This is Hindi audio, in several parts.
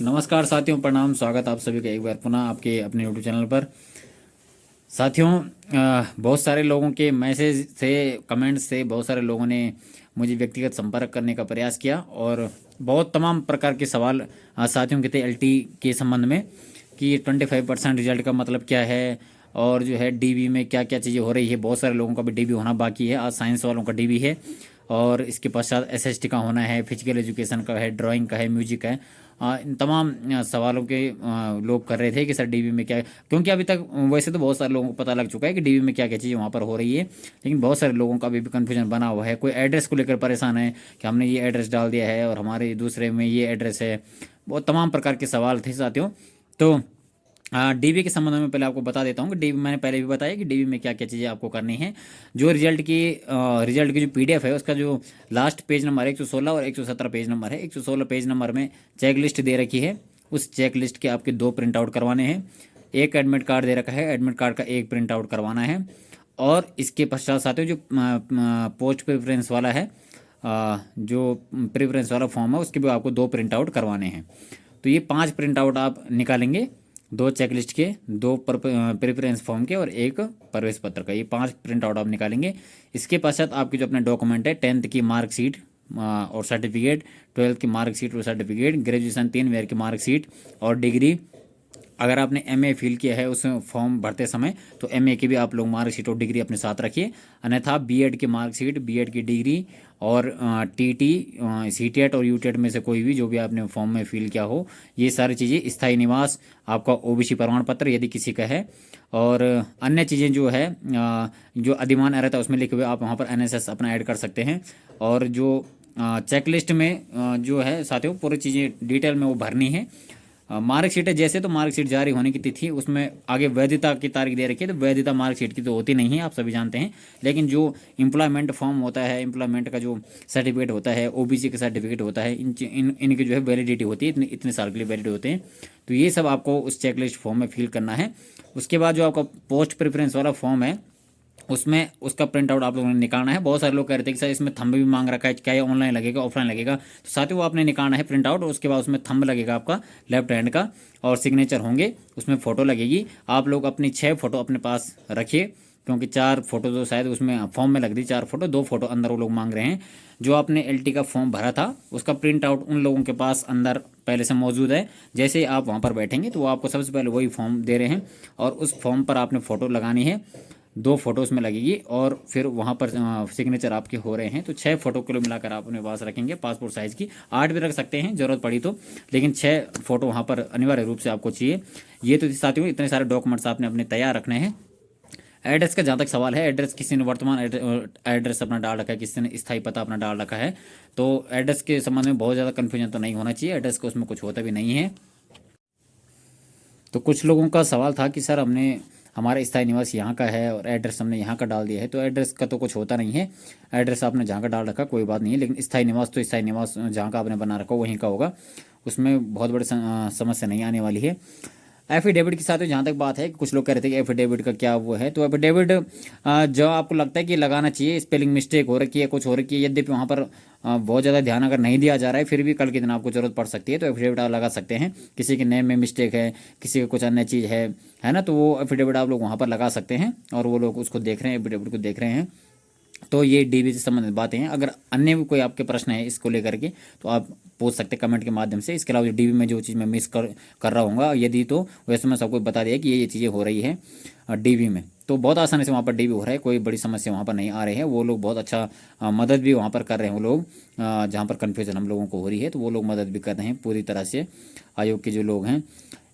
नमस्कार साथियों, प्रणाम। स्वागत आप सभी का एक बार पुनः आपके अपने यूट्यूब चैनल पर। साथियों, बहुत सारे लोगं के मैसेज से, कमेंट्स से बहुत सारे लोगों ने मुझे व्यक्तिगत संपर्क करने का प्रयास किया और बहुत तमाम प्रकार के सवाल साथियों के थे एलटी के संबंध में कि 25% रिजल्ट का मतलब क्या है और जो है डीबी में क्या क्या चीज़ें हो रही है। बहुत सारे लोगों का भी डीबी होना बाकी है। आज साइंस वालों का डीबी है और इसके पश्चात एसएसटी का होना है, फिजिकल एजुकेशन का है, ड्राइंग का है, म्यूजिक का है। इन तमाम सवालों के लोग कर रहे थे कि सर डीबी में क्या है, क्योंकि अभी तक वैसे तो बहुत सारे लोगों को पता लग चुका है कि डीबी में क्या क्या चीज़ें वहाँ पर हो रही है, लेकिन बहुत सारे लोगों का अभी भी कन्फ्यूजन बना हुआ है। कोई एड्रेस को लेकर परेशान है कि हमने ये एड्रेस डाल दिया है और हमारे दूसरे में ये एड्रेस है। बहुत तमाम प्रकार के सवाल थे साथियों। तो डीबी के संबंध में पहले आपको बता देता हूँ कि डीबी मैंने पहले भी बताया कि डीबी में क्या क्या चीज़ें आपको करनी है। जो रिजल्ट की जो पीडीएफ है उसका जो लास्ट पेज नंबर है 116 और 117 पेज नंबर है। 116 पेज नंबर में चेक लिस्ट दे रखी है। उस चेक लिस्ट के आपके 2 प्रिंट आउट करवाने हैं। एक एडमिट कार्ड दे रखा है, एडमिट कार्ड का एक प्रिंट आउट करवाना है। और इसके पश्चात साथियों जो पोस्ट प्रेफरेंस वाला है, जो प्रेफरेंस वाला फॉर्म है उसके भी आपको 2 प्रिंट आउट करवाने हैं। तो ये 5 प्रिंट आउट आप निकालेंगे, 2 चेकलिस्ट के, 2 प्रेफरेंस फॉर्म के और एक प्रवेश पत्र का। ये 5 प्रिंट आउट आप निकालेंगे। इसके पश्चात आपके जो अपने डॉक्यूमेंट है, 10th की मार्कशीट और सर्टिफिकेट, 12th की मार्कशीट और सर्टिफिकेट, ग्रेजुएशन 3 ईयर की मार्कशीट और डिग्री। अगर आपने एमए फिल किया है उस फॉर्म भरते समय तो एमए की भी आप लोग मार्कशीट और डिग्री अपने साथ रखिए। अन्यथा बीएड की मार्कशीट, बीएड की डिग्री और टीटी, सीटेट और यूटेट में से कोई भी जो भी आपने फॉर्म में फिल किया हो, ये सारी चीज़ें, स्थायी निवास, आपका ओबीसी प्रमाण पत्र यदि किसी का है, और अन्य चीज़ें जो है जो अधिमान रहता है उसमें लिखे हुए आप वहाँ पर एनएसएस अपना ऐड कर सकते हैं। और जो चेकलिस्ट में जो है साथियों पूरी चीज़ें डिटेल में वो भरनी है। मार्कशीट है जैसे, तो मार्कशीट जारी होने की तिथि उसमें आगे वैधता की तारीख दे रखी है, तो वैधता मार्कशीट की तो होती नहीं है, आप सभी जानते हैं। लेकिन जो एम्प्लॉयमेंट फॉर्म होता है, एम्प्लॉयमेंट का जो सर्टिफिकेट होता है, ओबीसी का सर्टिफिकेट होता है, इनकी जो है वैलिडिटी होती है, इतने इतने साल के लिए वैलिड होते हैं। तो ये सब आपको उस चेकलिस्ट फॉर्म में फिल करना है। उसके बाद जो आपका पोस्ट प्रेफरेंस वाला फॉर्म है उसमें उसका प्रिंट आउट आप लोगों ने निकालना है। बहुत सारे लोग कह रहे थे कि सर इसमें थंब भी मांग रखा है, क्या ये ऑनलाइन लगेगा ऑफलाइन लगेगा? तो साथ ही वो आपने निकालना है प्रिंट आउट, और उसके बाद उसमें थंब लगेगा आपका लेफ्ट हैंड का, और सिग्नेचर होंगे, उसमें फ़ोटो लगेगी। आप लोग अपनी 6 फोटो अपने पास रखिए, क्योंकि 4 फोटो तो शायद उसमें फॉर्म में लग दी, 4 फोटो, 2 फोटो अंदर वो लोग मांग रहे हैं। जो आपने एलटी का फॉर्म भरा था उसका प्रिंट आउट उन लोगों के पास अंदर पहले से मौजूद है। जैसे ही आप वहाँ पर बैठेंगे तो वो आपको सबसे पहले वही फॉर्म दे रहे हैं, और उस फॉर्म पर आपने फ़ोटो लगानी है। 2 फोटो उसमें लगेगी, और फिर वहाँ पर सिग्नेचर आपके हो रहे हैं। तो 6 फोटो किलो मिलाकर आप अपने पास रखेंगे, पासपोर्ट साइज़ की। 8 भी रख सकते हैं ज़रूरत पड़ी तो, लेकिन 6 फोटो वहाँ पर अनिवार्य रूप से आपको चाहिए। ये तो साथियों इतने सारे डॉक्यूमेंट्स आपने अपने तैयार रखने हैं। एड्रेस का जहाँ तक सवाल है, एड्रेस किसी ने वर्तमान एड्रेस अपना डाल रखा है, किसी ने स्थायी पता अपना डाल रखा है, तो एड्रेस के संबंध में बहुत ज़्यादा कन्फ्यूजन तो नहीं होना चाहिए। एड्रेस का उसमें कुछ होता भी नहीं है। तो कुछ लोगों का सवाल था कि सर हमने, हमारा स्थायी निवास यहाँ का है और एड्रेस हमने यहाँ का डाल दिया है, तो एड्रेस का तो कुछ होता नहीं है। एड्रेस आपने जहाँ का डाल रखा कोई बात नहीं है, लेकिन स्थायी निवास तो स्थायी निवास जहाँ का आपने बना रखा वहीं का होगा, उसमें बहुत बड़ी समस्या नहीं आने वाली है। एफिडेविट के साथ जहाँ तक बात है कि कुछ लोग कह रहे थे कि एफिडेविट का क्या वो है, तो एफिडेविट जो आपको लगता है कि लगाना चाहिए, स्पेलिंग मिस्टेक हो रखी है, कुछ हो रखी है, यद्यपि वहाँ पर बहुत ज़्यादा ध्यान अगर नहीं दिया जा रहा है, फिर भी कल के दिन आपको ज़रूरत पड़ सकती है, तो एफिडेविट आप लगा सकते हैं। किसी के नेम में मिस्टेक है, किसी का कुछ अन्य चीज़ है ना, तो वो एफिडेविट आप लोग वहाँ पर लगा सकते हैं, और वो लोग उसको देख रहे हैं, एफिडेविट को देख रहे हैं। तो ये डीबी से संबंधित बातें हैं। अगर अन्य भी कोई आपके प्रश्न है इसको लेकर के, तो आप पूछ सकते हैं कमेंट के माध्यम से। इसके अलावा डीबी में जो चीज़ मैं मिस कर रहा हूँ यदि, तो वैसे मैं सबको बता दिया कि ये चीज़ें हो रही है डीबी में। तो बहुत आसानी से वहाँ पर डीबी हो रहा है, कोई बड़ी समस्या वहाँ पर नहीं आ रही है। वो लोग बहुत अच्छा मदद भी वहाँ पर कर रहे हैं। वो लोग जहाँ पर कन्फ्यूजन हम लोगों को हो रही है, तो वो लोग मदद भी कर रहे हैं पूरी तरह से, आयोग के जो लोग हैं।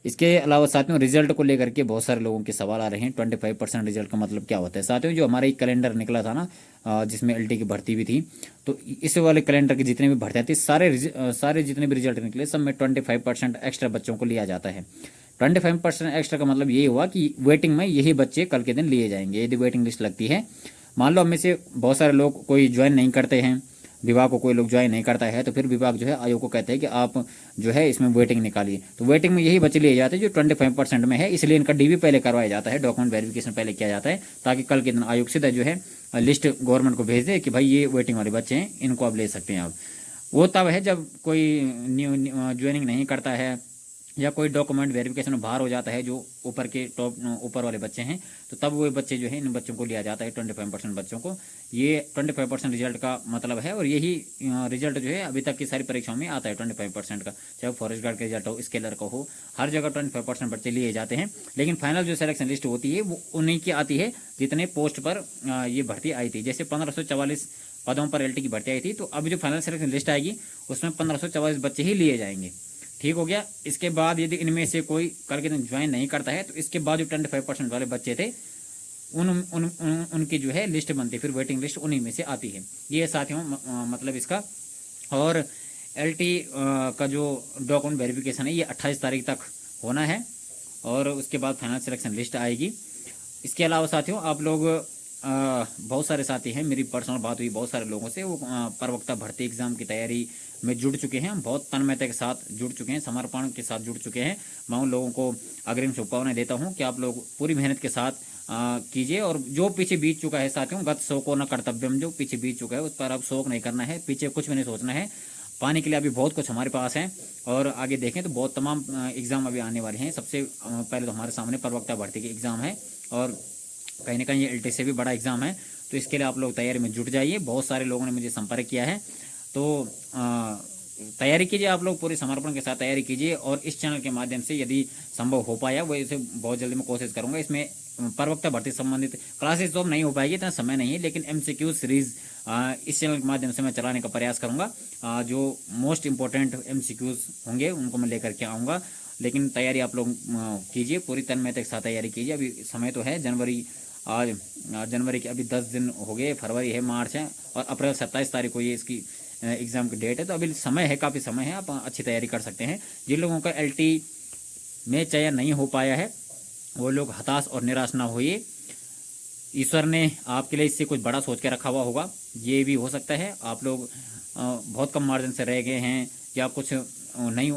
इसके अलावा साथियों रिजल्ट को लेकर के बहुत सारे लोगों के सवाल आ रहे हैं। 25% रिजल्ट का मतलब क्या होता है? साथियों जो हमारा एक कैलेंडर निकला था ना, जिसमें एलटी की भर्ती भी थी, तो इस वाले कैलेंडर के जितने भी भर्तियाँ थी, सारे जितने भी रिजल्ट निकले सब में 25% एक्स्ट्रा बच्चों को लिया जाता है। 25% एक्स्ट्रा का मतलब ये हुआ कि वेटिंग में यही बच्चे कल के दिन लिए जाएंगे। यदि वेटिंग लिस्ट लगती है, मान लो हम में से बहुत सारे लोग कोई ज्वाइन नहीं करते हैं विभाग को, कोई लोग ज्वाइन नहीं करता है, तो फिर विभाग जो है आयोग को कहते हैं कि आप जो है इसमें वेटिंग निकालिए। तो वेटिंग में यही बच्चे लिए जाते हैं जो 25% में है, इसलिए इनका डीबी पहले करवाया जाता है, डॉक्यूमेंट वेरिफिकेशन पहले किया जाता है, ताकि कल के दिन आयोग सीधा जो है लिस्ट गवर्नमेंट को भेज दे कि भाई ये वेटिंग वाले बच्चे हैं, इनको आप ले सकते हैं। आप वो तब है जब कोई न्यू ज्वाइनिंग नहीं करता है, या कोई डॉक्यूमेंट वेरिफिकेशन में बाहर हो जाता है, जो ऊपर के टॉप ऊपर वाले बच्चे हैं, तो तब वो बच्चे जो है इन बच्चों को लिया जाता है 25% बच्चों को। ये 25% रिजल्ट का मतलब है, और यही रिजल्ट जो है अभी तक की सारी परीक्षाओं में आता है 25% का, चाहे वो फॉरेस्ट गार्ड का रिजल्ट हो, स्केलर का हो, हर जगह 25% बच्चे लिए जाते हैं। लेकिन फाइनल जो सिलेक्शन लिस्ट होती है वो उन्हीं की आती है जितने पोस्ट पर ये भर्ती आई थी। जैसे 1544 पदों पर LT की भर्ती आई थी, तो अभी जो फाइनल सिलेक्शन लिस्ट आएगी उसमें 1544 बच्चे ही लिए जाएंगे। ठीक हो गया। इसके बाद यदि इनमें से कोई करके ज्वाइन नहीं करता है, तो इसके बाद जो 25% वाले बच्चे थे उनकी जो है लिस्ट बनती है, फिर वेटिंग लिस्ट उन्हीं में से आती है। ये साथियों मतलब इसका। और LT का जो डॉक्यूमेंट वेरिफिकेशन है ये 28 तारीख तक होना है, और उसके बाद फाइनल सिलेक्शन लिस्ट आएगी। इसके अलावा साथियों आप लोग बहुत सारे साथी हैं, मेरी पर्सनल बात हुई बहुत सारे लोगों से, वो प्रवक्ता भर्ती एग्जाम की तैयारी में जुड़ चुके हैं, बहुत तन्मयता के साथ जुड़ चुके हैं, समर्पण के साथ जुड़ चुके हैं। मैं उन लोगों को अग्रिम शुभकामनाएं देता हूं कि आप लोग पूरी मेहनत के साथ कीजिए। और जो पीछे बीत चुका है साथियों, गत शोको न कर्तव्यम, जो पीछे बीत चुका है उस पर अब शोक नहीं करना है, पीछे कुछ भी नहीं सोचना है। पाने के लिए अभी बहुत कुछ हमारे पास है, और आगे देखें तो बहुत तमाम एग्ज़ाम अभी आने वाले हैं। सबसे पहले तो हमारे सामने प्रवक्ता भर्ती के एग्ज़ाम है, और कहीं ना कहीं ये LT से भी बड़ा एग्ज़ाम है। तो इसके लिए आप लोग तैयारी में जुट जाइए। बहुत सारे लोगों ने मुझे संपर्क किया है, तो तैयारी कीजिए, आप लोग पूरे समर्पण के साथ तैयारी कीजिए। और इस चैनल के माध्यम से यदि संभव हो पाया, वो इसे बहुत जल्दी मैं कोशिश करूँगा। इसमें प्रवक्ता भर्ती संबंधित क्लासेस तो अब नहीं हो पाएगी, इतना समय नहीं है, लेकिन MCQ सीरीज़ इस चैनल के माध्यम से मैं चलाने का प्रयास करूँगा। जो मोस्ट इम्पोर्टेंट MCQs होंगे उनको मैं लेकर के आऊँगा। लेकिन तैयारी आप लोग कीजिए, पूरी तन्मयता के साथ तैयारी कीजिए। अभी समय तो है, आज जनवरी के अभी 10 दिन हो गए, फरवरी है, मार्च है, और अप्रैल 27 तारीख को ये इसकी एग्ज़ाम की डेट है। तो अभी समय है, काफ़ी समय है, आप अच्छी तैयारी कर सकते हैं। जिन लोगों का LT में चयन नहीं हो पाया है वो लोग हताश और निराश ना होइए। ईश्वर ने आपके लिए इससे कुछ बड़ा सोच के रखा हुआ होगा, ये भी हो सकता है। आप लोग बहुत कम मार्जिन से रह गए हैं, या कुछ नहीं,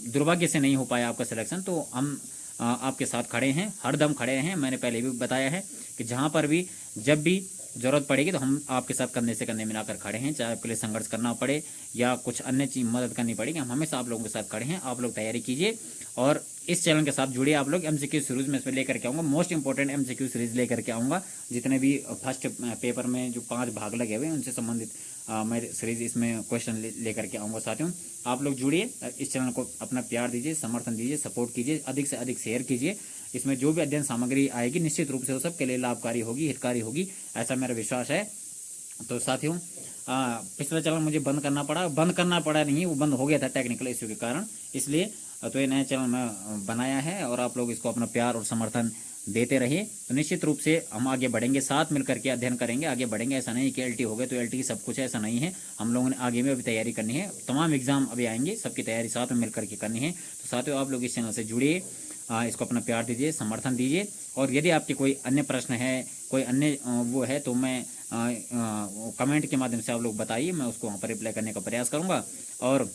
दुर्भाग्य से नहीं हो पाया आपका सिलेक्शन, तो हम आपके साथ खड़े हैं, हर दम खड़े हैं। मैंने पहले भी बताया है कि जहाँ पर भी जब भी ज़रूरत पड़ेगी तो हम आपके साथ कंधे से कंधे मिलाकर खड़े हैं, चाहे आपके लिए संघर्ष करना पड़े या कुछ अन्य चीज़ मदद करनी पड़ेगी, हम हमेशा आप लोगों के साथ खड़े हैं। आप लोग तैयारी कीजिए और इस चैनल के साथ जुड़िए। आप लोग MCQ सीरीज में इसमें लेकर के आऊँगा, मोस्ट इंपॉर्टेंट MCQ सीरीज लेकर के आऊँगा। जितने भी फर्स्ट पेपर में जो 5 भाग लगे हुए हैं उनसे संबंधित मैं सीरीज इसमें क्वेश्चन लेकर के आऊँगा। साथियों आप लोग जुड़िए, इस चैनल को अपना प्यार दीजिए, समर्थन दीजिए, सपोर्ट कीजिए, अधिक से अधिक शेयर कीजिए। इसमें जो भी अध्ययन सामग्री आएगी निश्चित रूप से वो सबके लिए लाभकारी होगी, हितकारी होगी, ऐसा मेरा विश्वास है। तो साथियों पिछला चैनल मुझे बंद करना पड़ा नहीं, वो बंद हो गया था टेक्निकल इश्यू के कारण, इसलिए तो ये नया चैनल मैं बनाया है, और आप लोग इसको अपना प्यार और समर्थन देते रहिए। तो निश्चित रूप से हम आगे बढ़ेंगे, साथ मिलकर के अध्ययन करेंगे, आगे बढ़ेंगे। ऐसा नहीं कि LT हो गए तो LT सब कुछ, ऐसा नहीं है। हम लोगों ने आगे में अभी तैयारी करनी है, तमाम एग्जाम अभी आएंगे, सबकी तैयारी साथ में मिलकर के करनी है। तो साथियों आप लोग इस चैनल से जुड़िए, इसको अपना प्यार दीजिए, समर्थन दीजिए। और यदि आपके कोई अन्य प्रश्न है, कोई अन्य वो है, तो मैं कमेंट के माध्यम से आप लोग बताइए, मैं उसको वहाँ पर रिप्लाई करने का प्रयास करूँगा। और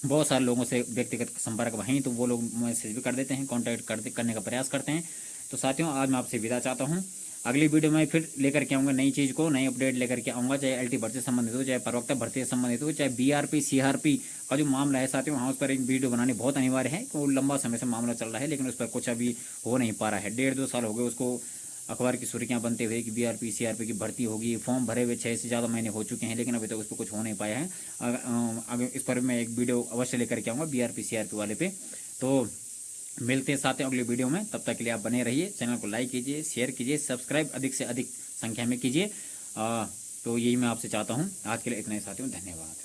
बहुत सारे लोगों से व्यक्तिगत संपर्क वहीं, तो वो लोग मैसेज भी कर देते हैं, कॉन्टैक्ट करने का प्रयास करते हैं। तो साथियों आज मैं आपसे विदा चाहता हूँ। अगली वीडियो में फिर लेकर के आऊँगा नई चीज़ को, नई अपडेट लेकर के आऊँगा, चाहे LT भर्ती से संबंधित हो, चाहे प्रवक्ता भर्ती से संबंधित हो, चाहे BRP CRP का जो मामला है साथियों, वहाँ उस पर एक वीडियो बनानी बहुत अनिवार्य है। वो लंबा समय से मामला चल रहा है, लेकिन उस पर कुछ अभी हो नहीं पा रहा है। 1.5-2 साल हो गए उसको अखबार की सुर्खियाँ बनते हुए कि BRP CRP की भर्ती होगी, फॉर्म भरे हुए 6 से ज़्यादा महीने हो चुके हैं, लेकिन अभी तक उस पर कुछ हो नहीं पाया है। अगर इस पर मैं एक वीडियो अवश्य लेकर के आऊँगा BRP CRP वाले पे। तो मिलते हैं साथ अगले वीडियो में, तब तक के लिए आप बने रहिए। चैनल को लाइक कीजिए, शेयर कीजिए, सब्सक्राइब अधिक से अधिक संख्या में कीजिए। तो यही मैं आपसे चाहता हूँ। आज के लिए इतना ही साथियों, धन्यवाद।